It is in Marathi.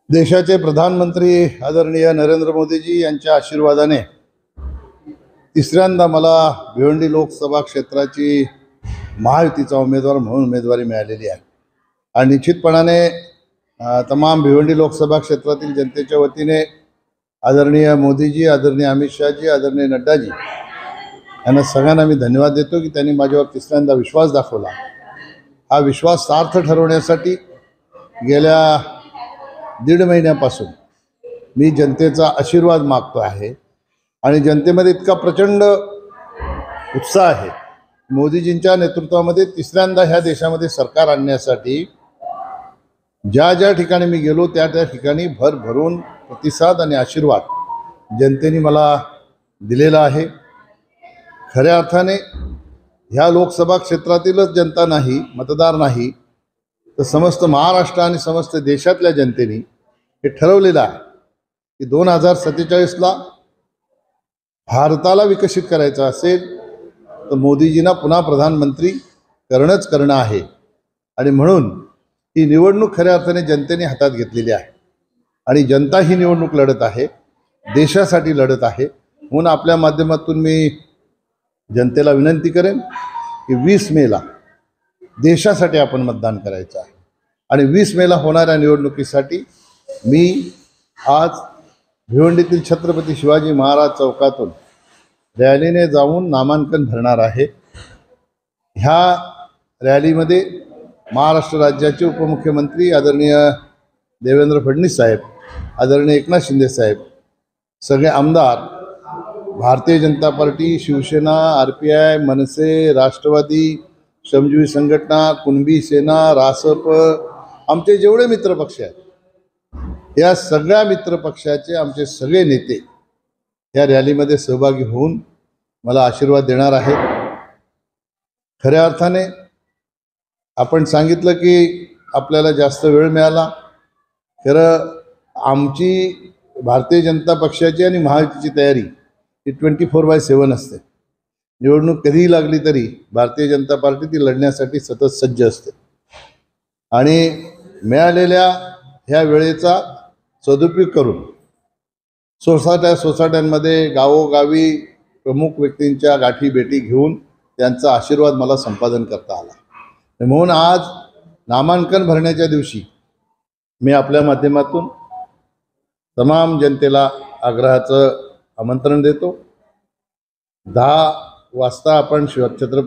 देशाचे प्रधानमंत्री आदरणीय नरेंद्र मोदीजी यांच्या आशीर्वादाने तिसऱ्यांदा मला भिवंडी लोकसभा क्षेत्राची महायुतीचा उमेदवार म्हणून उमेदवारी मिळालेली आहे आणि निश्चितपणाने तमाम भिवंडी लोकसभा क्षेत्रातील जनतेच्या वतीने आदरणीय मोदीजी, आदरणीय अमित शहाजी, आदरणीय नड्डाजी यांना सगळ्यांना मी धन्यवाद देतो की त्यांनी माझ्यावर तिसऱ्यांदा विश्वास दाखवला। हा विश्वास सार्थ ठरवण्यासाठी गेल्या 1.5 महिन्यापासून मी जनतेचा आशीर्वाद मागतो आहे आणि जनतेमध्ये इतका प्रचंड उत्साह आहे। मोदीजींच्या नेतृत्वामध्ये तिसऱ्यांदा ह्या देशामध्ये सरकार आणण्यासाठी ज्या ज्या ठिकाणी मी गेलो त्या त्या ठिकाणी भरभरून प्रतिसाद आणि आशीर्वाद जनतेने मला दिलेला आहे। खऱ्या अर्थाने ह्या लोकसभा क्षेत्रातीलच जनता नाही, मतदार नाही, तर समस्त महाराष्ट्र आणि समस्त देशातल्या जनतेने हे ठरवलेलं आहे की 2047ला भारताला विकसित करायचं असेल तर मोदीजींना पुन्हा प्रधानमंत्री करणं आहे आणि म्हणून ही निवडणूक खऱ्या अर्थाने जनतेने हातात घेतलेली आहे आणि जनता ही निवडणूक लढत आहे, देशासाठी लढत आहे। म्हणून आपल्या माध्यमातून मी जनतेला विनंती करेन की 20 मेला देशासाठी आपण मतदान करायचं आहे आणि 20 मेला होणाऱ्या निवडणुकीसाठी मी आज भिवंडीतील छत्रपती शिवाजी महाराज चौकातून रॅलीने जाऊन नामांकन भरणार आहे। ह्या रॅलीमध्ये महाराष्ट्र राज्याचे उपमुख्यमंत्री आदरणीय देवेंद्र फडणवीस साहेब, आदरणीय एकनाथ शिंदे साहेब, सगळे आमदार, भारतीय जनता पार्टी, शिवसेना, RPI, मनसे, राष्ट्रवादी, श्रमजीवी संघटना, कुणबी सेना, रासप, आमचे जेवढे मित्रपक्ष आहेत या सगळ्या मित्रपक्षाचे आमचे सगळे नेते या रॅलीमध्ये सहभागी होऊन मला आशीर्वाद देणार आहेत। खऱ्या अर्थाने आपण सांगितलं की आपल्याला जास्त वेळ मिळाला, खरं आमची भारतीय जनता पक्षाची आणि महायुतीची तयारी ही 24/7 असते। निवडणूक कधीही लागली तरी भारतीय जनता पार्टी ती लढण्यासाठी सतत सज्ज असते आणि मिळालेल्या ह्या वेळेचा सदुपयोग करून सोसाट्यांमध्ये गावोगावी प्रमुख व्यक्तींच्या गाठी भेटी घेऊन त्यांचा आशीर्वाद मला संपादन करता आला। म्हणून आज नामांकन भरण्याच्या दिवशी मी आपल्या माध्यमातून तमाम जनतेला आग्रहाचं आमंत्रण देतो। 10 वाजता आपण छत्रपती